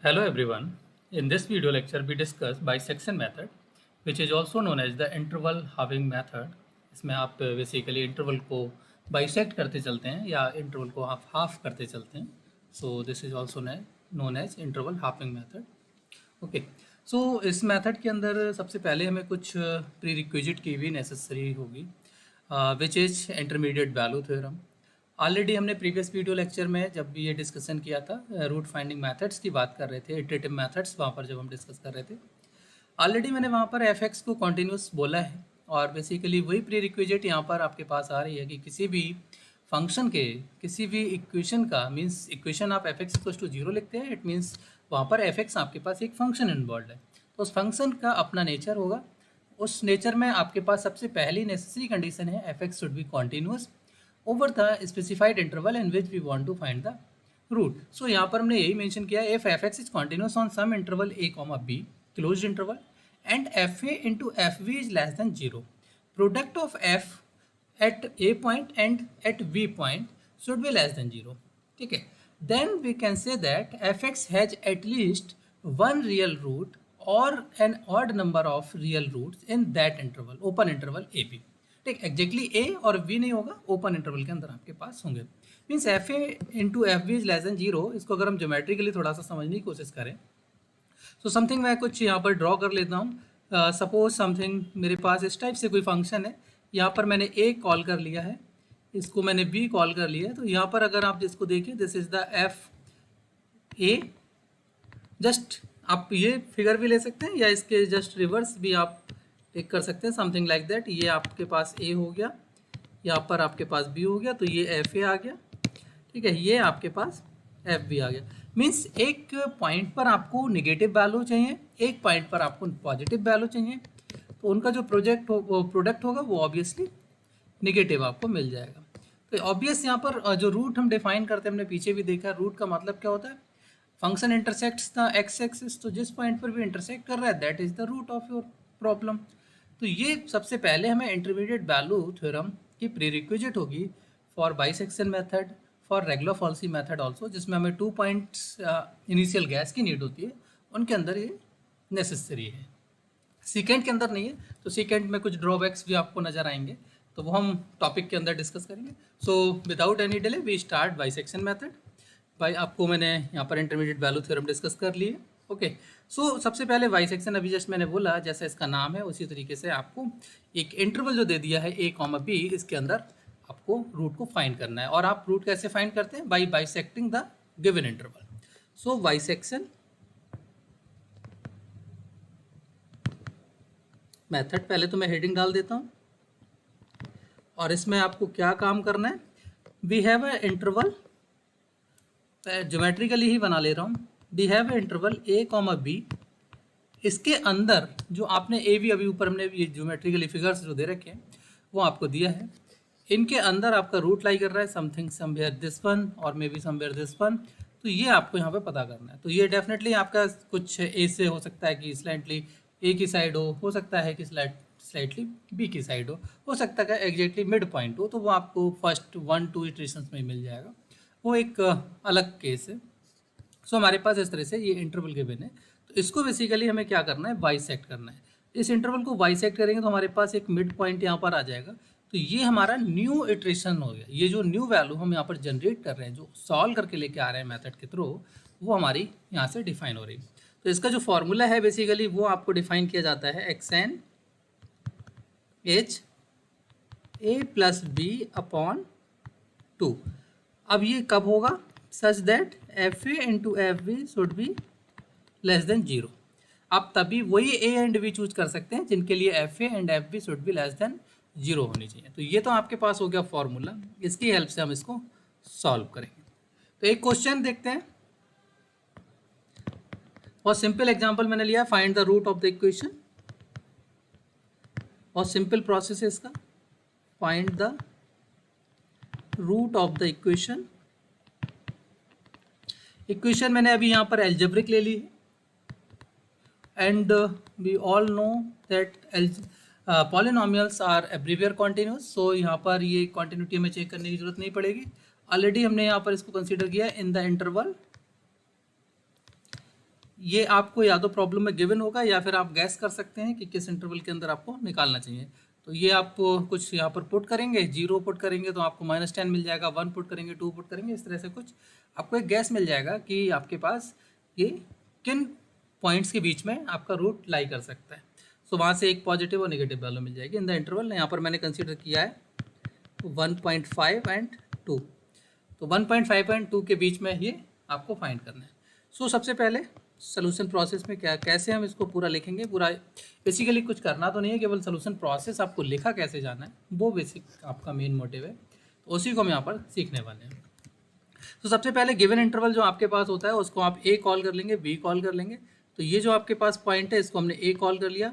Hello everyone. In this video lecture we discuss bisection method which is also known as the interval halving method. इसमें आप basically interval को bisect करते चलते हैं या interval को आप हाफ करते चलते हैं. So this is also known as interval halving method. Okay, so इस मेथड के अंदर सबसे पहले हमें कुछ प्री रिक्विजिट की भी नेसेसरी होगी which is intermediate value theorem. Already हमने प्रीवियस वीडियो लेक्चर में जब भी ये डिस्कशन किया था रूट फाइंडिंग मेथड्स की बात कर रहे थे, इटरेटिव मेथड्स वहाँ पर जब हम डिस्कस कर रहे थे ऑलरेडी मैंने वहाँ पर एफ एक्स को कॉन्टिन्यूस बोला है. और बेसिकली वही प्री रिक्विजिट यहाँ पर आपके पास आ रही है कि किसी भी फंक्शन के किसी भी इक्वेशन का मीन्स इक्वेशन आप F X equal to zero लिखते हैं, इट मीन्स वहाँ पर एफ एक्स आपके पास एक फंक्शन इन्वॉल्व है. तो उस फंक्शन का अपना नेचर होगा. उस नेचर में आपके पास सबसे पहली नेसेसरी कंडीशन है F x should be continuous over the specified interval in which we want to find the root. So यहाँ पर हमने यही मेंशन किया if f(x) is continuous on some interval a comma b closed interval and fa into fv is less than 0, product of f at a point and at b point should be less than 0. ठीक है, then we can say that f(x) has at least one real root or an odd number of real roots in that interval, open interval ab. ठीक, exactly ए और we नहीं होगा, open interval के अंदर आपके पास होंगे. Means F A into F we is less than zero. इसको अगर हम ज्योमेट्रिकली थोड़ा सा समझने की कोशिश करें तो समथिंग मैं कुछ यहाँ पर ड्रॉ कर लेता हूँ. सपोज समथिंग मेरे पास इस टाइप से कोई फंक्शन है, यहाँ पर मैंने ए कॉल कर लिया है, इसको मैंने बी कॉल कर लिया है. तो यहाँ पर अगर आप जिसको देखें this is the F A. Just आप ये फिगर भी ले सकते हैं या इसके जस्ट रिवर्स भी आप टेक कर सकते हैं, समथिंग लाइक दैट. ये आपके पास ए हो गया, यहाँ पर आपके पास बी हो गया, तो ये एफ ए आ गया. ठीक है, ये आपके पास एफ बी आ गया. मीन्स एक पॉइंट पर आपको नेगेटिव वैल्यू चाहिए, एक पॉइंट पर आपको पॉजिटिव वैल्यू चाहिए, तो उनका जो प्रोडक्ट होगा वो ऑब्वियसली नेगेटिव आपको मिल जाएगा. तो ऑब्वियस यहाँ पर जो रूट हम डिफाइन करते हैं, हमने पीछे भी देखा रूट का मतलब क्या होता है, function intersects the X axis. तो जिस पॉइंट पर भी इंटरसेक्ट कर रहा है that is the root of your problem. तो ये सबसे पहले हमें इंटरमीडिएट वैल्यू थ्योरम की प्रीरिक्विजिट होगी for bisection method, for regular falsi method also, जिसमें हमें 2 पॉइंट्स इनिशियल गैस की नीड होती है, उनके अंदर ये नेसेसरी है. सीकेंड के अंदर नहीं है, तो सीकेंड में कुछ ड्रॉबैक्स भी आपको नजर आएंगे, तो वो हम टॉपिक के अंदर डिस्कस करेंगे. So without any delay we start bisection method. भाई आपको मैंने यहाँ पर इंटरमीडिएट वैल्यू थ्योरम डिस्कस कर लिए. ओके, सो सबसे पहले बाइसेक्शन अभी जस्ट मैंने बोला जैसा इसका नाम है उसी तरीके से आपको एक इंटरवल जो दे दिया है ए कॉमा बी, इसके अंदर आपको रूट को फाइंड करना है. और आप रूट कैसे फाइंड करते हैं, by bisecting the given interval. So bisection method, पहले तो मैं हेडिंग डाल देता हूँ और इसमें आपको क्या काम करना है. We have a interval, geometrically ही बना ले रहा हूँ. We have a interval A comma B, इसके अंदर जो आपने ए बी अभी ऊपर हमने ये ज्योमेट्रिकली फिगर्स जो दे रखे हैं वो आपको दिया है, इनके अंदर आपका रूट लाई कर रहा है समथिंग समवेयर दिस वन और may be somewhere this one. तो ये आपको यहाँ पे पता करना है. तो ये डेफिनेटली आपका कुछ ए से हो सकता है कि स्लाइटली ए की साइड हो सकता है कि स्लाइटली बी की साइड हो सकता है एग्जैक्टली मिड पॉइंट हो, तो वो आपको फर्स्ट 1-2 इटरेशंस में मिल जाएगा, वो एक अलग केस है. सो हमारे पास इस तरह से ये इंटरवल गिवन है. तो इसको बेसिकली हमें क्या करना है, बाइसेक्ट करना है. इस इंटरवल को बाइसेक्ट करेंगे तो हमारे पास एक मिड पॉइंट यहाँ पर आ जाएगा. तो ये हमारा न्यू इटरेशन हो गया. ये जो न्यू वैल्यू हम यहाँ पर जनरेट कर रहे हैं, जो सॉल्व करके लेके आ रहे हैं मेथड के थ्रू, वो हमारी यहाँ से डिफाइन हो रही है. तो इसका जो फॉर्मूला है बेसिकली वो आपको डिफाइन किया जाता है x n h a plus b upon 2. अब ये कब होगा, such that f A into f b should be less than 0. आप तभी वही ए एंड बी चूज कर सकते हैं जिनके लिए f a and f b should be less than 0 होनी चाहिए. तो ये तो आपके पास हो गया फॉर्मूला, इसकी हेल्प से हम इसको सॉल्व करेंगे. तो एक क्वेश्चन देखते हैं. और सिंपल एग्जांपल मैंने लिया, find the root of the equation. और सिंपल प्रोसेस है इसका, find the root of the equation. Equation मैंने अभी यहाँ पर एल्जेब्रिक ले ली है, and we all know that polynomials are everywhere continuous. So यहाँ पर ये कॉन्टिन्यूटी हमें चेक करने की जरूरत नहीं पड़ेगी, ऑलरेडी हमने यहाँ पर इसको कंसीडर किया इन द इंटरवल ये आपको या तो प्रॉब्लम में गिवन होगा या फिर आप गैस कर सकते हैं कि किस इंटरवल के अंदर आपको निकालना चाहिए। तो ये आप कुछ यहाँ पर पुट करेंगे, 0 पुट करेंगे तो आपको -10 मिल जाएगा, 1 पुट करेंगे, 2 पुट करेंगे, इस तरह से कुछ आपको एक गैस मिल जाएगा कि आपके पास ये किन पॉइंट्स के बीच में आपका रूट लाई कर सकता है। सो वहाँ से एक पॉजिटिव और नेगेटिव वैल्यू मिल जाएगी इन द इंटरवल। यहाँ पर मैंने कंसिडर किया है 1.5 एंड 2। तो 1.5 एंड 2 के बीच में ये आपको फाइंड करना है। सो सबसे पहले सोल्यूशन प्रोसेस में क्या कैसे हम इसको पूरा लिखेंगे, पूरा बेसिकली कुछ करना तो नहीं है, केवल सोल्यूशन प्रोसेस आपको लिखा कैसे जाना है वो बेसिक आपका मेन मोटिव है। तो उसी को हम यहाँ पर सीखने वाले हैं। तो सबसे पहले गिवन इंटरवल जो आपके पास होता है उसको आप ए कॉल कर लेंगे, बी कॉल कर लेंगे। तो ये जो आपके पास पॉइंट है इसको हमने ए कॉल कर लिया,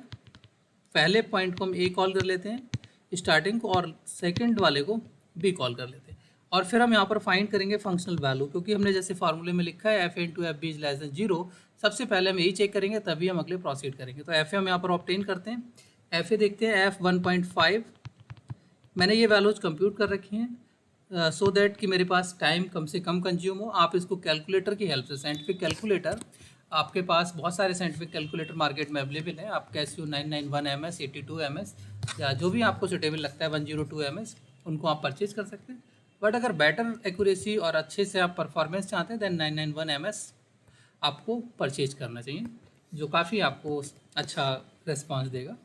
पहले पॉइंट को हम ए कॉल कर लेते हैं स्टार्टिंग को, और सेकंड वाले को बी कॉल कर लेते हैं। और फिर हम यहाँ पर फाइंड करेंगे फंक्शनल वैल्यू, क्योंकि हमने जैसे फार्मूले में लिखा है f into f b is less than 0। सबसे पहले हम यही चेक करेंगे तभी हम अगले प्रोसीड करेंगे। तो एफ ए हम यहाँ पर ऑब्टेन करते हैं, एफ ए देखते हैं एफ 1.5। मैंने ये वैल्यूज कंप्यूट कर रखी हैं सो दैट कि मेरे पास टाइम कम से कम कंज्यूम हो। आप इसको कैलकुलेटर की हेल्प से, साइंटिफिक कैलकुलेटर, आपके पास बहुत सारे साइंटिफिक कैलकुलेटर मार्केट में अवेलेबल है। आप कैसियो 991 MS, 82 MS या जो भी आपको सुटेबल लगता है 102 MS, उनको आप परचेज कर सकते हैं। बट अगर बेटर एक्यूरेसी और अच्छे से आप परफॉर्मेंस चाहते हैं देन 991 MS आपको परचेज करना चाहिए, जो काफ़ी आपको अच्छा रिस्पांस देगा।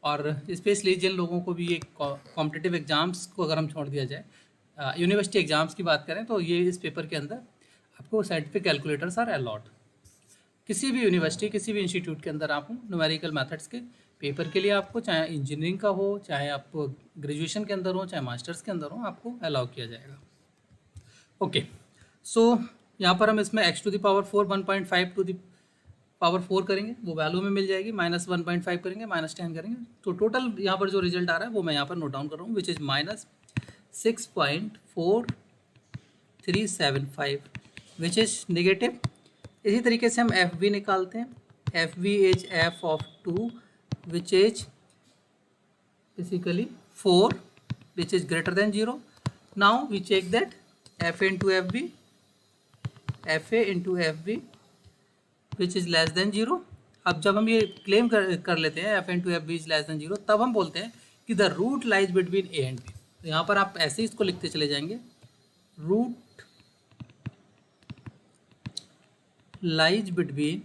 और स्पेशली जिन लोगों को भी ये कॉम्पिटिटिव एग्ज़ाम्स को अगर हम छोड़ दिया जाए, यूनिवर्सिटी एग्ज़ाम्स की बात करें तो ये इस पेपर के अंदर आपको साइंटिफिक कैलकुलेटर्स आर अलॉट। किसी भी यूनिवर्सिटी, किसी भी इंस्टीट्यूट के अंदर आप न्यूमेरिकल मेथड्स के पेपर के लिए आपको, चाहे इंजीनियरिंग का हो, चाहे आप ग्रेजुएशन के अंदर हो, चाहे मास्टर्स के अंदर हो, आपको अलाउ किया जाएगा। ओके, सो यहाँ पर हम इसमें x to the power 4 1.5 to the power 4 करेंगे, वो वैल्यू में मिल जाएगी। -1.5 करेंगे, -10 करेंगे, तो टोटल यहाँ पर जो रिजल्ट आ रहा है वो मैं यहाँ पर नोट डाउन कर रहा हूँ, which is -6.4375 which is negative. इसी तरीके से हम एफ वी निकालते हैं, f we is f of 2 which is basically 4 which is greater than 0। Now we check that f A into f b, f A into f b which is less than 0। अब जब हम ये claim कर लेते हैं f into f b is less than 0, तब हम बोलते हैं कि the root lies between A and b. तो यहाँ पर आप ऐसे ही इसको लिखते चले जाएंगे, root lies between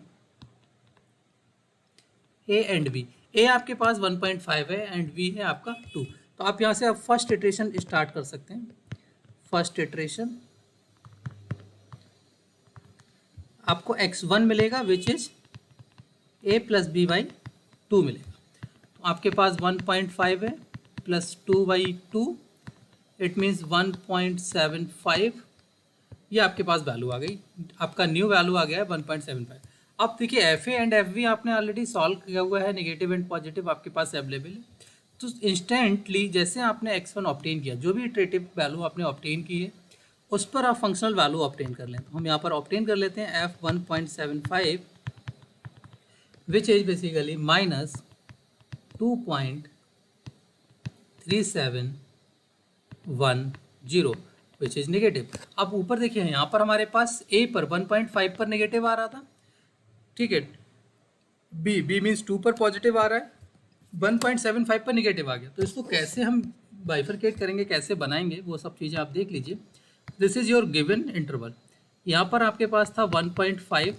A and B. A आपके पास 1.5 है एंड बी है आपका 2। तो आप यहाँ से आप फर्स्ट इटरेशन स्टार्ट कर सकते हैं। फर्स्ट इटरेशन आपको x1 मिलेगा which is a plus b by 2 मिलेगा। तो आपके पास 1.5 है प्लस 2/2, इट मीन्स 1.75। ये आपके पास वैल्यू आ गई, आपका न्यू वैल्यू आ गया है 1.75। अब देखिए f a and f b आपने ऑलरेडी सॉल्व किया हुआ है, नेगेटिव एंड पॉजिटिव आपके पास अवेलेबल है। तो इंस्टेंटली जैसे आपने x1 ऑब्टेन किया, जो भी इटरेटिव वैल्यू आपने ऑब्टेन की है उस पर आप फंक्शनल वैल्यू ऑब्टेन कर लें। तो हम यहाँ पर ऑब्टेन कर लेते हैं f 1.75 which is basically -2.3710 which is negative. अब ऊपर देखिए यहाँ पर हमारे पास a पर 1.5 पर नेगेटिव आ रहा था, ठीक है, b मीन्स 2 पर पॉजिटिव आ रहा है, 1.75 पर नेगेटिव आ गया। तो इसको कैसे हम बाइफरकेट करेंगे, कैसे बनाएंगे, वो सब चीज़ें आप देख लीजिए। This is your given interval. यहाँ पर आपके पास था 1.5,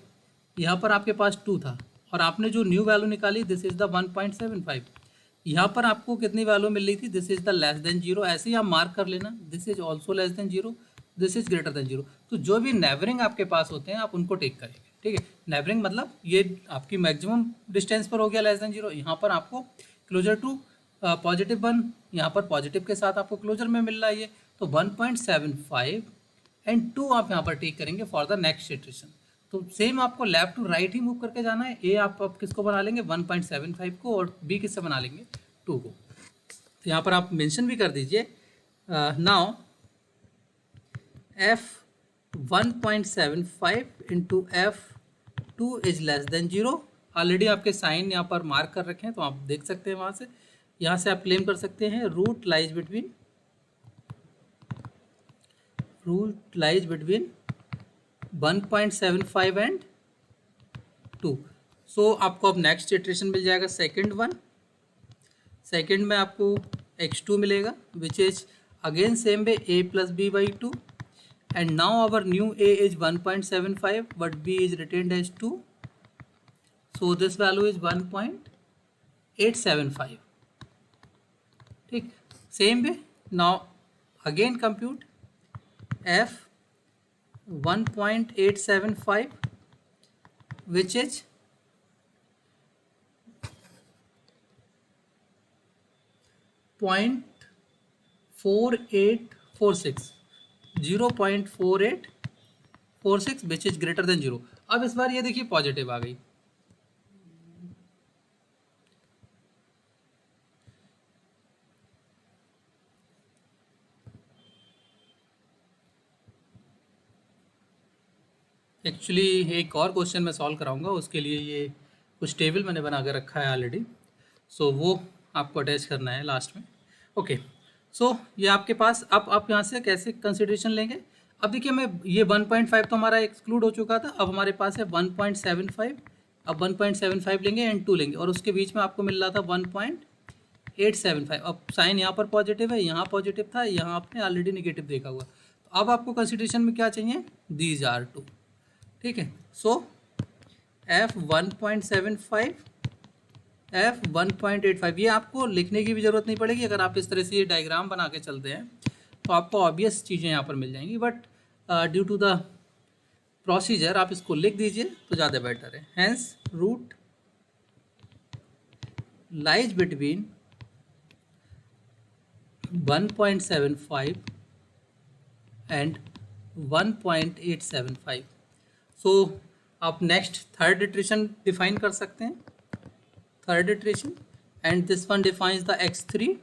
यहाँ पर आपके पास 2 था, और आपने जो न्यू वैल्यू निकाली दिस इज़ द 1.75। यहाँ पर आपको कितनी वैल्यू मिल रही थी, this is the less than 0। ऐसे ही आप मार्क कर लेना, this is also less than 0, this is greater than 0। तो जो भी नेबरिंग आपके पास होते हैं आप उनको टेक करेंगे, ठीक है। नेबरिंग मतलब ये आपकी मैक्सिमम डिस्टेंस पर हो गया लेस देन 0, यहाँ पर आपको क्लोजर टू +1, यहाँ पर पॉजिटिव के साथ आपको क्लोजर में मिल रहा है ये। तो 1.75 एंड 2 आप यहाँ पर टेक करेंगे फॉर द नेक्स्ट इटरेशन। तो सेम आपको लेफ्ट टू राइट ही मूव करके जाना है। ए आप किसको बना लेंगे 1.75 को, और बी किससे बना लेंगे 2 को। तो यहाँ पर आप मेंशन भी कर दीजिए now f 1.75 into f2 is less than 0। Already आपके साइन यहाँ पर मार्क कर रखे हैं, तो आप देख सकते हैं वहाँ से, यहाँ से आप क्लेम कर सकते हैं रूट लाइज बिटवीन 1.75 एंड 2। सो आपको अब नेक्स्ट इटरेशन मिल जाएगा सेकेंड वन। सेकेंड में आपको x2 मिलेगा which is again same way a plus b by 2 and now our new a is 1.75 but b is retained as 2, so this value is 1.875. ठीक, same way now again compute f 1.875 which is 0.4846 0.4846 which is greater than 0। अब इस बार ये देखिए positive आ गई। Actually एक और question मैं solve कराऊंगा, उसके लिए ये कुछ टेबल मैंने बना कर रखा है ऑलरेडी, सो वो आपको अटैच करना है लास्ट में। ओके, सो ये आपके पास, अब आप यहाँ से कैसे कंसिडरेशन लेंगे। अब देखिए मैं ये 1.5 तो हमारा एक्सक्लूड हो चुका था, अब हमारे पास है 1.75। अब 1.75 लेंगे एंड 2 लेंगे और उसके बीच में आपको मिल रहा था 1.875। अब साइन यहाँ पर पॉजिटिव है, यहाँ पॉजिटिव था, यहाँ आपने ऑलरेडी नेगेटिव देखा हुआ। तो अब आपको कंसिडरेशन में क्या चाहिए, दीज आर टू। ठीक है, सो f 1.75 f 1.85 ये आपको लिखने की भी ज़रूरत नहीं पड़ेगी। अगर आप इस तरह से ये डायग्राम बना के चलते हैं तो आपको ऑब्वियस चीज़ें यहाँ पर मिल जाएंगी, but due to the procedure आप इसको लिख दीजिए तो ज़्यादा बेटर है। Hence root lies between 1.75 and 1.875। So आप नेक्स्ट थर्ड इटरेशन डिफाइन कर सकते हैं, third iteration, and this one defines the x3।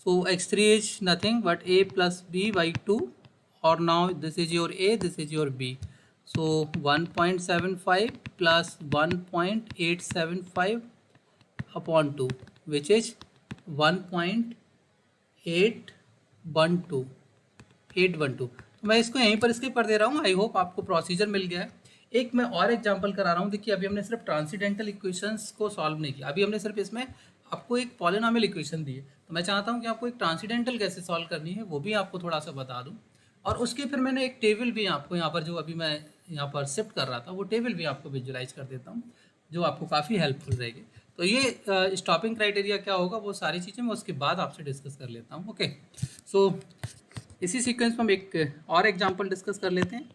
So x3 is nothing but a plus b by 2 और now this is your a, this is your b। So 1.75 plus 1.875 upon 2 which is 1.812। मैं इसको यहीं पर skip कर दे रहा हूँ। I hope आपको procedure मिल गया है। एक मैं और एग्जांपल करा रहा हूँ। देखिए अभी हमने सिर्फ ट्रांसीडेंटल इक्वेशंस को सॉल्व नहीं किया, अभी हमने सिर्फ इसमें आपको एक पॉलिनॉमियल इक्वेशन दी है। तो मैं चाहता हूँ कि आपको एक ट्रांसीडेंटल कैसे सॉल्व करनी है वो भी आपको थोड़ा सा बता दूँ, और उसके फिर मैंने एक टेबल भी आपको यहाँ पर, जो अभी मैं यहाँ पर शिफ्ट कर रहा था, वो टेबल भी आपको विजुलाइज कर देता हूँ जो आपको काफ़ी हेल्पफुल रहेगी। तो ये स्टॉपिंग क्राइटेरिया क्या होगा, वो सारी चीज़ें मैं उसके बाद आपसे डिस्कस कर लेता हूँ। ओके, सो इसी सीक्वेंस में हम एक और एग्जांपल डिस्कस कर लेते हैं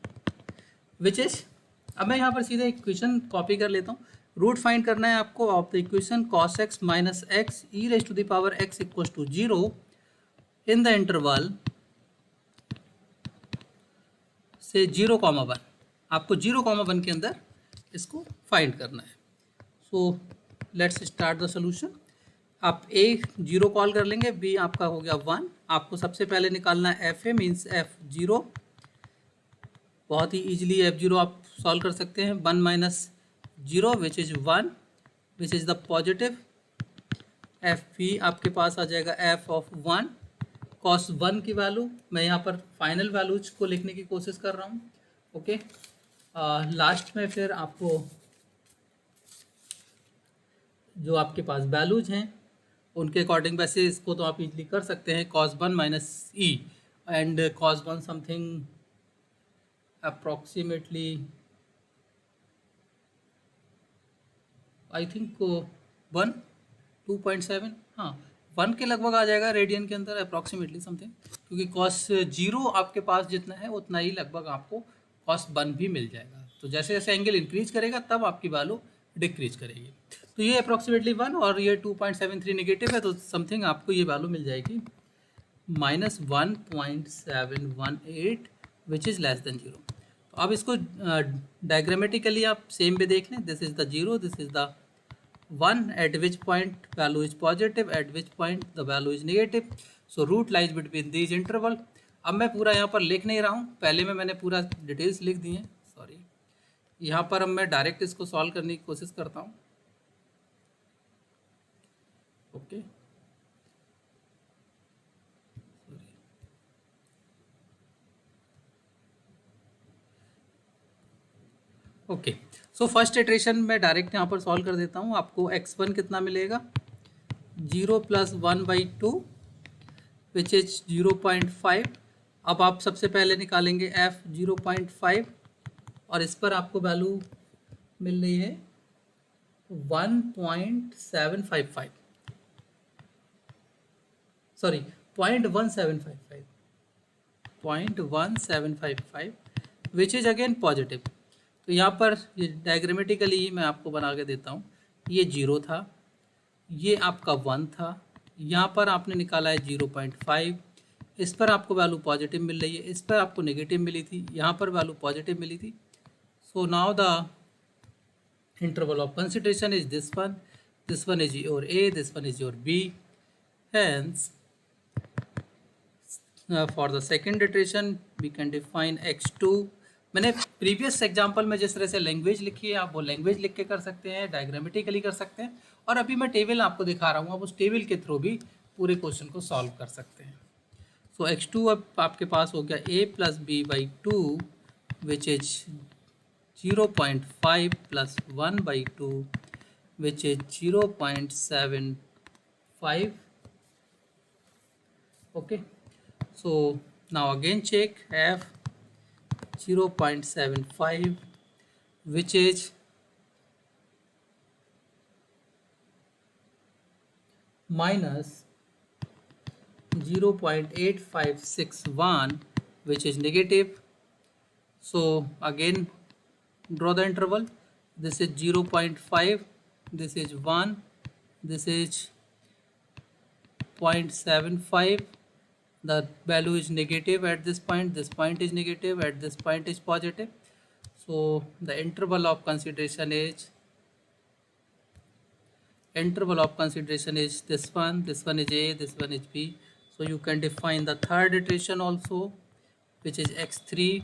विच इज, अब मैं यहाँ पर सीधे इक्वेशन कॉपी कर लेता हूँ। रूट फाइंड करना है आपको of the equation cos x minus x e raise to the power x equals to 0 in the interval से 0,1। आपको 0,1 के अंदर इसको फाइंड करना है। So let's start the solution. आप a 0 कॉल कर लेंगे, b आपका हो गया 1। आपको सबसे पहले निकालना है एफ ए मीन्स f0। बहुत ही ईजिली f0 आप सॉल्व कर सकते हैं। 1 minus 0 which is 1 which is the positive. F भी आपके पास आ जाएगा f ऑफ 1 cos 1 की वैल्यू, मैं यहाँ पर फाइनल वैल्यूज को लिखने की कोशिश कर रहा हूँ। ओके, लास्ट में फिर आपको जो आपके पास वैल्यूज हैं उनके अकॉर्डिंग, वैसे इसको तो आप इजली कर सकते हैं, cos 1 minus E and cos 1 something approximately I think 1 2.7, हाँ 1 के लगभग आ जाएगा रेडियन के अंदर अप्रॉक्सीमेटली समथिंग, क्योंकि cos 0 आपके पास जितना है उतना ही लगभग आपको cos 1 भी मिल जाएगा। तो जैसे जैसे एंगल इंक्रीज करेगा तब आपकी वैल्यू डिक्रीज करेगी। तो ये अप्रॉक्सीमेटली 1 और ये 2.73 नेगेटिव है, तो समथिंग आपको ये वैल्यू मिल जाएगी minus 1.718 which is less than 0। तो अब इसको डायग्रामेटिकली आप सेम पे देख लें। This is the 0, this is the 1 at which point value is positive, at which point the value is negative. So root lies between these interval. अब मैं पूरा यहाँ पर लिख नहीं रहा हूँ, पहले में मैंने पूरा डिटेल्स लिख दी हैं, सॉरी। यहाँ पर अब मैं डायरेक्ट इसको सॉल्व करने की कोशिश करता हूँ। Okay, okay, so first iteration में डायरेक्ट यहाँ पर सॉल्व कर देता हूँ। आपको x1 कितना मिलेगा, 0 + 1/2 विच इज 0.5। अब आप सबसे पहले निकालेंगे f 0.5 और इस पर आपको वैल्यू मिल रही है 1.755, sorry 0.1755, 0.1755 which is again positive. तो यहाँ पर ये डायग्रामेटिकली मैं आपको बना के देता हूँ। ये 0 था, ये आपका 1 था, यहाँ पर आपने निकाला है 0.5, इस पर आपको वैल्यू पॉजिटिव मिल रही है, इस पर आपको नेगेटिव मिली थी, यहाँ पर वैल्यू पॉजिटिव मिली थी। So now the interval of consideration is this one is your A, this one is your B. Hence, for the second iteration we can define x2। मैंने प्रीवियस एग्जांपल में जिस तरह से language लिखी है आप वो लैंग्वेज लिख के कर सकते हैं, डायग्रामेटिकली कर सकते हैं, और अभी मैं टेबल आपको दिखा रहा हूँ, आप उस टेबल के थ्रू भी पूरे क्वेश्चन को सॉल्व कर सकते हैं। सो x2 अब आपके पास हो गया a + b/2 which is 0.5 + 1/2 which is 0.75. Okay, so now again check f 0.75 which is minus 0.8561 which is negative. So again draw the interval. This is 0.5, this is 1, this is 0.75. The value is negative at this point is negative, at this point is positive. So the interval of consideration is this one is A, this one is B. So you can define the third iteration also, which is x3,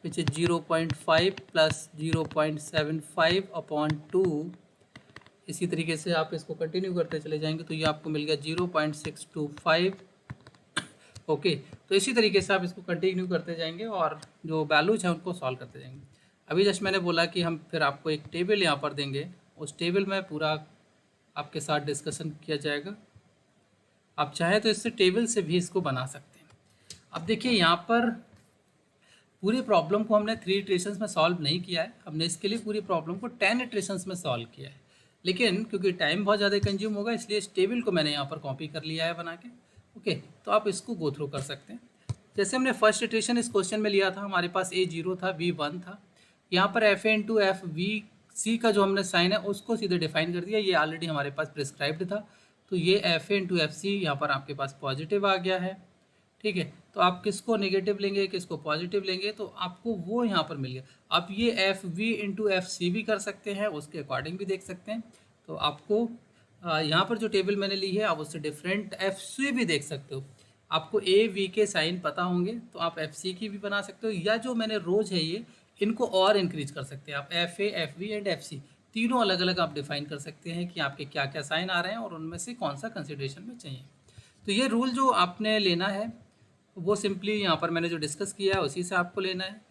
which is 0.5 + 0.75/2। इसी तरीके से आप इसको continue करते चले जाएंगे तो ये आपको मिल गया 0.625। ओके, तो इसी तरीके से आप इसको कंटिन्यू करते जाएंगे और जो वैल्यूज हैं उनको सॉल्व करते जाएंगे। अभी जस्ट मैंने बोला कि हम फिर आपको एक टेबल यहाँ पर देंगे, उस टेबल में पूरा आपके साथ डिस्कशन किया जाएगा। आप चाहे तो इससे टेबल से भी इसको बना सकते हैं। अब देखिए यहाँ पर पूरी प्रॉब्लम को हमने 3 इटरेशंस में सॉल्व नहीं किया है, हमने इसके लिए पूरी प्रॉब्लम को 10 इटरेशंस में सॉल्व किया है, लेकिन क्योंकि टाइम बहुत ज़्यादा कंज्यूम होगा इसलिए इस टेबल को मैंने यहाँ पर कॉपी कर लिया है बना के। ओके, तो आप इसको गो थ्रू कर सकते हैं। जैसे हमने फर्स्ट इटरेशन इस क्वेश्चन में लिया था, हमारे पास a 0 था, b 1 था, यहाँ पर fa × f v c का जो हमने साइन है उसको सीधे डिफाइन कर दिया, ये ऑलरेडी हमारे पास प्रिस्क्राइब्ड था, तो ये fa × f c यहाँ पर आपके पास पॉजिटिव आ गया है। ठीक है, तो आप किसको नेगेटिव लेंगे, किसको पॉजिटिव लेंगे, तो आपको वो यहाँ पर मिल गया। आप ये f b into f c भी कर सकते हैं, उसके अकॉर्डिंग भी देख सकते हैं। तो आपको यहाँ पर जो टेबल मैंने ली है आप उससे डिफरेंट एफ सी भी देख सकते हो। आपको ए वी के साइन पता होंगे तो आप एफ सी की भी बना सकते हो, या जो मैंने रोज है ये इनको और इंक्रीज कर सकते हैं। आप f a, f b and f c तीनों अलग अलग आप डिफाइन कर सकते हैं कि आपके क्या क्या साइन आ रहे हैं और उनमें से कौन सा कंसिडरेशन में चाहिए। तो ये रूल जो आपने लेना है वो सिंपली यहाँ पर मैंने जो डिस्कस किया है उसी से आपको लेना है।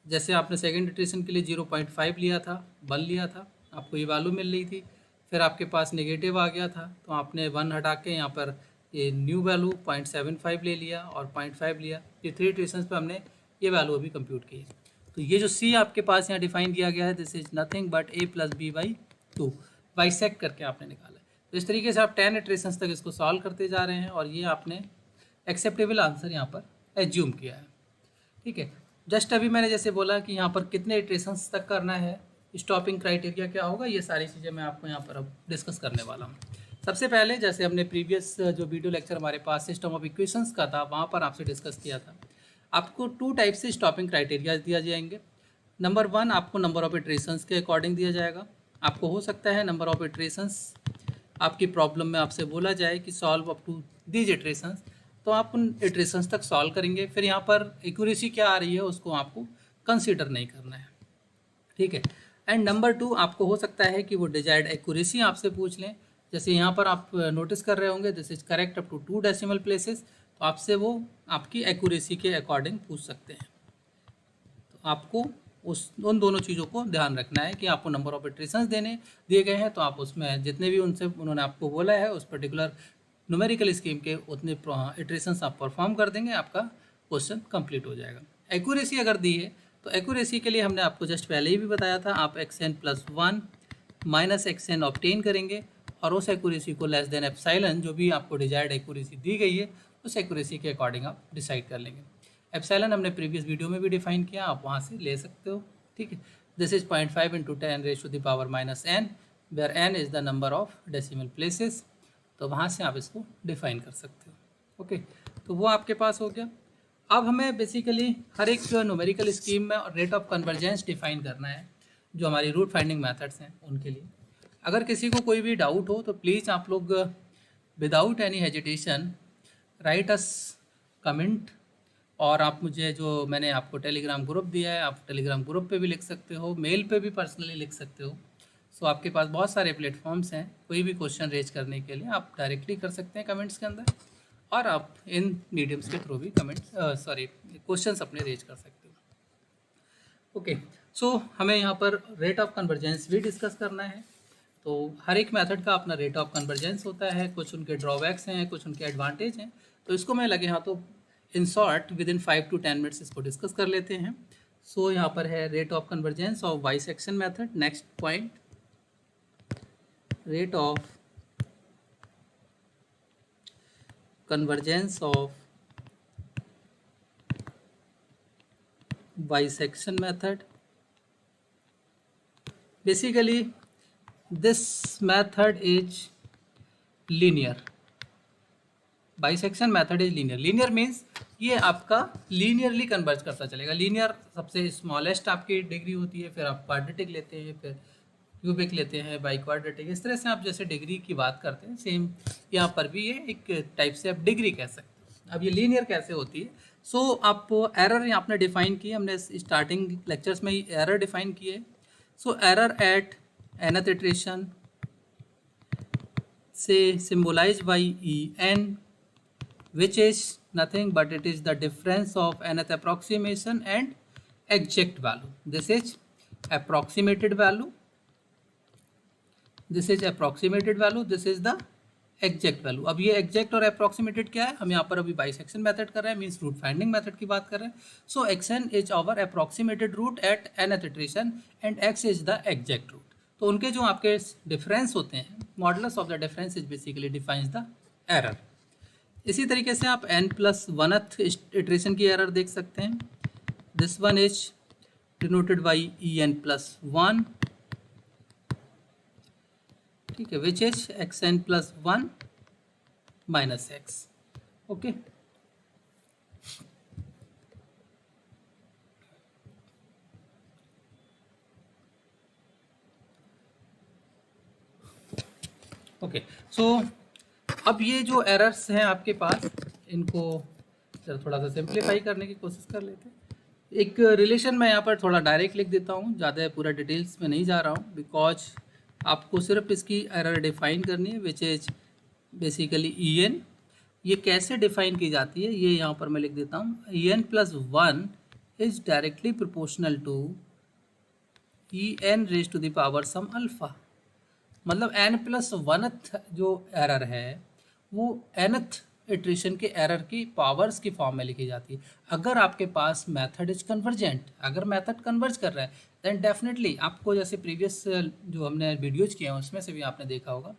जैसे आपने सेकंड इटरेशन के लिए 0.5 लिया था, 1 लिया था, आपको ये वैल्यू मिल रही थी, फिर आपके पास नेगेटिव आ गया था तो आपने 1 हटा के यहाँ पर ये न्यू वैल्यू 0.75 ले लिया और 0.5 लिया। ये 3 इटरेशंस पे हमने ये वैल्यू अभी कंप्यूट की है। तो ये जो सी आपके पास यहाँ डिफाइन किया गया है, this is nothing but a + b/2 bisect करके आपने निकाला है। तो इस तरीके से आप 10 इटरेशंस तक इसको सॉल्व करते जा रहे हैं और ये आपने एक्सेप्टेबल आंसर यहाँ पर एज्यूम किया है। ठीक है, जस्ट अभी मैंने जैसे बोला कि यहाँ पर कितने इटरेशंस तक करना है, स्टॉपिंग क्राइटेरिया क्या होगा, ये सारी चीज़ें मैं आपको यहाँ पर अब डिस्कस करने वाला हूँ। सबसे पहले जैसे हमने प्रीवियस जो वीडियो लेक्चर हमारे पास सिस्टम ऑफ इक्वेशंस का था वहाँ पर आपसे डिस्कस किया था, आपको 2 टाइप से स्टॉपिंग क्राइटेरिया दिया जाएंगे। नंबर 1 आपको नंबर ऑफ इटरेशंस के अकॉर्डिंग दिया जाएगा। आपको हो सकता है नंबर ऑफ इटरेशंस आपकी प्रॉब्लम में आपसे बोला जाए कि solve up to these iterations, तो आप उन इटरेशंस तक सॉल्व करेंगे। फिर यहाँ पर एक्यूरेसी क्या आ रही है उसको आपको कंसीडर नहीं करना है। ठीक है, एंड नंबर 2 आपको हो सकता है कि वो डिजायर्ड एक्यूरेसी आपसे पूछ लें। जैसे यहाँ पर आप नोटिस कर रहे होंगे this is correct up to 2 decimal places, तो आपसे वो आपकी एक्यूरेसी के अकॉर्डिंग पूछ सकते हैं। तो आपको उन दोनों चीज़ों को ध्यान रखना है कि आपको नंबर ऑफ इटरेशंस दिए गए हैं, तो आप उसमें जितने भी उन्होंने आपको बोला है उस पर्टिकुलर न्यूमेरिकल स्कीम के उतने इटरेशंस आप परफॉर्म कर देंगे, आपका क्वेश्चन कंप्लीट हो जाएगा। एक्यूरेसी अगर दी है तो एक्यूरेसी के लिए हमने आपको जस्ट पहले ही भी बताया था, आप xn+1 माइनस xn ऑब्टेन करेंगे और उस एक्यूरेसी को लेस देन एप्सिलॉन, जो भी आपको डिजायर्ड एक्यूरेसी दी गई है उस एक्यूरेसी के अकॉर्डिंग आप डिसाइड कर लेंगे। एप्सिलॉन हमने प्रीवियस वीडियो में भी डिफाइन किया, आप वहाँ से ले सकते हो, ठीक है। This is 0.5 × 10⁻⁻⁻n where n is the number of decimal places, तो वहाँ से आप इसको डिफाइन कर सकते हो। ओके, तो वो आपके पास हो गया। अब हमें बेसिकली हर एक न्यूमेरिकल स्कीम में रेट ऑफ कन्वर्जेंस डिफाइन करना है, जो हमारी रूट फाइंडिंग मेथड्स हैं उनके लिए। अगर किसी को कोई भी डाउट हो तो प्लीज़ आप लोग विदाउट एनी हेजिटेशन राइट अस कमेंट, और आप मुझे जो मैंने आपको टेलीग्राम ग्रुप दिया है, आप टेलीग्राम ग्रुप पे भी लिख सकते हो, मेल पे भी पर्सनली लिख सकते हो। सो आपके पास बहुत सारे प्लेटफॉर्म्स हैं, कोई भी क्वेश्चन रेज करने के लिए आप डायरेक्टली कर सकते हैं कमेंट्स के अंदर, और आप इन मीडियम्स के थ्रू भी क्वेश्चंस अपने रेज कर सकते हो। ओके, सो हमें यहाँ पर रेट ऑफ कन्वर्जेंस भी डिस्कस करना है। तो हर एक मेथड का अपना रेट ऑफ कन्वर्जेंस होता है, कुछ उनके ड्रॉबैक्स हैं, कुछ उनके एडवांटेज हैं। तो इसको मैं लगे हाँ तो in short with in 5 to 10 minutes इसको डिस्कस कर लेते हैं। सो यहाँ पर है rate of convergence of bisection method. Next point, rate of convergence of bisection method. Basically this method is linear. Bisection method is linear. Linear means ये आपका linearly converge करता चलेगा। लीनियर सबसे स्मॉलेस्ट आपकी डिग्री होती है, फिर आप क्वाड्रेटिक लेते हैं, फिर क्यूबिक लेते हैं, बाई क्वाड्रेटिक, इस तरह से आप जैसे डिग्री की बात करते हैं सेम यहाँ पर भी ये एक टाइप से आप डिग्री कह सकते हैं। अब ये लीनियर कैसे होती है? सो आप एरर आपने डिफाइन की, हमने स्टार्टिंग लेक्चर्स में ही एरर डिफाइन की है। So error at nth iteration से symbolize by en, which is nothing but it is the difference of nth approximation and exact value. This is approximated value. This is approximated value. This is the exact value. अब ये exact और approximated क्या है? हम यहाँ पर अभी bisection method कर रहे हैं, मीन्स रूट फाइंडिंग मेथड की बात कर रहे हैं। सो xn is our approximated root at nth iteration and x is the exact root. तो उनके जो आपके डिफरेंस होते हैं, modulus of the difference is basically defines the error. इसी तरीके से आप n+1th इटरेशन की एरर देख सकते हैं। This one is denoted by en+1, ठीक है, which is xn+1 minus x। Okay, okay, so अब ये जो एरर्स हैं आपके पास, इनको जरा थोड़ा सा सिंप्लीफाई करने की कोशिश कर लेते हैं। एक रिलेशन मैं यहाँ पर थोड़ा डायरेक्ट लिख देता हूँ, ज़्यादा पूरा डिटेल्स में नहीं जा रहा हूँ, बिकॉज आपको सिर्फ इसकी एरर डिफाइन करनी है, विच इज बेसिकली en। ये कैसे डिफाइन की जाती है ये यहाँ पर मैं लिख देता हूँ। en+1 is directly proportional to en⁻⁻σ alpha. मतलब n+1th जो एरर है वो nth इटरेशन के एरर की पावर्स की फॉर्म में लिखी जाती है। अगर आपके पास मेथड इज कन्वर्जेंट, अगर मेथड कन्वर्ज कर रहा है, देन डेफिनेटली आपको, जैसे प्रीवियस जो हमने वीडियोज किए हैं उसमें से भी आपने देखा होगा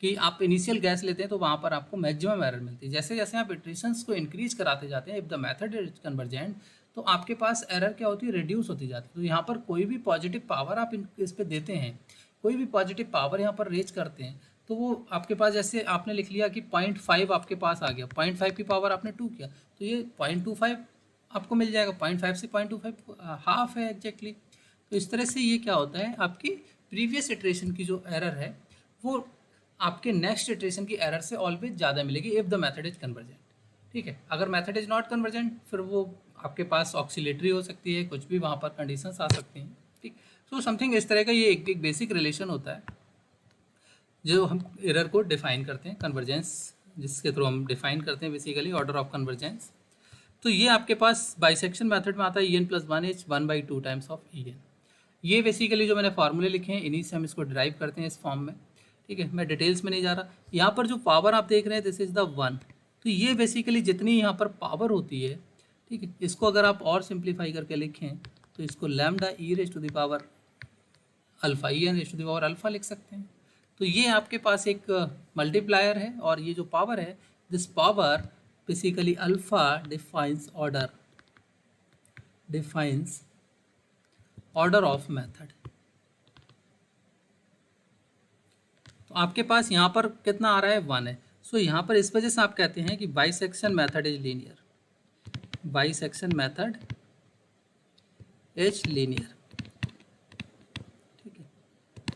कि आप इनिशियल गैस लेते हैं तो वहाँ पर आपको मैक्सिमम एरर मिलती है। जैसे जैसे आप इटरेशंस को इंक्रीज कराते जाते हैं, if the method is convergent, तो आपके पास एरर क्या होती है, रिड्यूस होती जाती है। तो यहाँ पर कोई भी पॉजिटिव पावर आप इस पर देते हैं, कोई भी पॉजिटिव पावर यहाँ पर रेज करते हैं, तो वो आपके पास, जैसे आपने लिख लिया कि 0.5 आपके पास आ गया, 0.5 की पावर आपने 2 किया, तो ये 0.25 आपको मिल जाएगा। 0.5 से 0.25 हाफ है एग्जैक्टली। तो इस तरह से ये क्या होता है, आपकी प्रीवियस इटरेशन की जो एरर है वो आपके नेक्स्ट इटरेशन की एरर से ऑलवेज ज़्यादा मिलेगी if the method is convergent. ठीक है, अगर मेथड इज नॉट कन्वर्जेंट फिर वो आपके पास ऑक्सीलेटरी हो सकती है, कुछ भी वहाँ पर कंडीशंस आ सकती हैं। ठीक, सो समथिंग इस तरह का ये एक बेसिक रिलेशन होता है जो हम एरर को डिफाइन करते हैं, कन्वर्जेंस जिसके थ्रू हम डिफाइन करते हैं बेसिकली ऑर्डर ऑफ कन्वर्जेंस। तो ये आपके पास बाइसेक्शन मेथड में आता है En+1 1/2 टाइम्स ऑफ En। ये बेसिकली जो मैंने फार्मूले लिखे हैं इन्हीं से हम इसको ड्राइव करते हैं इस फॉर्म में। ठीक है, मैं डिटेल्स में नहीं जा रहा। यहाँ पर जो पावर आप देख रहे हैं दिस इज़ द 1। तो ये बेसिकली जितनी यहाँ पर पावर होती है, ठीक है, इसको अगर आप और सिंप्लीफाई करके लिखें तो इसको lambda e raise to the power alpha, e n raise to the power alpha लिख सकते हैं। तो ये आपके पास एक मल्टीप्लायर है और ये जो पावर है, this power basically alpha defines order of method. तो आपके पास यहाँ पर कितना आ रहा है, 1 है। सो यहाँ पर इस वजह से आप कहते हैं कि bisection method is linear, bisection method is linear. ठीक है,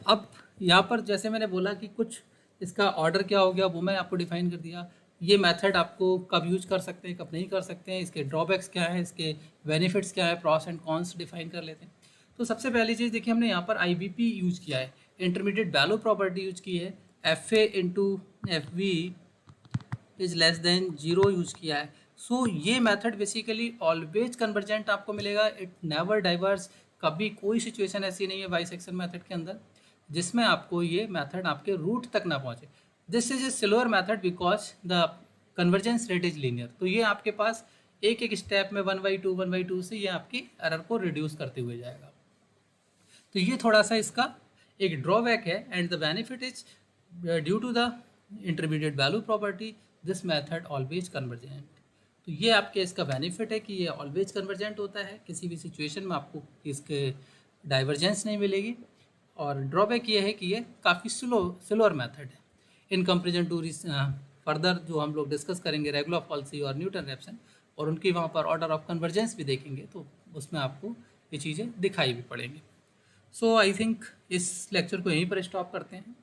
अब यहाँ पर जैसे मैंने बोला कि कुछ इसका ऑर्डर क्या हो गया वो मैं आपको डिफाइन कर दिया। ये मेथड आपको कब यूज कर सकते हैं, कब नहीं कर सकते हैं, इसके ड्रॉबैक्स क्या है, इसके बेनिफिट्स क्या है, प्रॉस एंड कॉन्स डिफाइन कर लेते हैं। तो सबसे पहली चीज़ देखिए, हमने यहाँ पर IBP यूज किया है, इंटरमीडिएट वैल्यू प्रॉपर्टी यूज की है, FA into FV is less than 0 use किया है। सो ये मेथड बेसिकली ऑलवेज कन्वर्जेंट आपको मिलेगा, इट नेवर डाइवर्स। कभी कोई सिचुएशन ऐसी नहीं है बाइसेक्शन मेथड के अंदर जिसमें आपको ये मेथड आपके रूट तक ना पहुंचे। This is a slower method because the convergence rate is linear. तो ये आपके पास एक एक स्टेप में 1/2 से ये आपकी एरर को रिड्यूस करते हुए जाएगा। तो ये थोड़ा सा इसका एक ड्रॉबैक है। And the benefit is due to the intermediate value property this method always convergent. तो ये आपके इसका बेनिफिट है कि ये ऑलवेज कन्वर्जेंट होता है, किसी भी सिचुएशन में आपको इसके डाइवर्जेंस नहीं मिलेगी। और ड्रॉबैक ये है कि ये काफ़ी स्लोअर मेथड है इन कंपेरिजन टू फर्दर जो हम लोग डिस्कस करेंगे रेगुलर पॉलिसी और न्यूटन रैप्सन, और उनकी वहाँ पर ऑर्डर ऑफ कन्वर्जेंस भी देखेंगे तो उसमें आपको ये चीज़ें दिखाई भी पड़ेंगी। सो आई थिंक इस लेक्चर को यहीं पर स्टॉप करते हैं।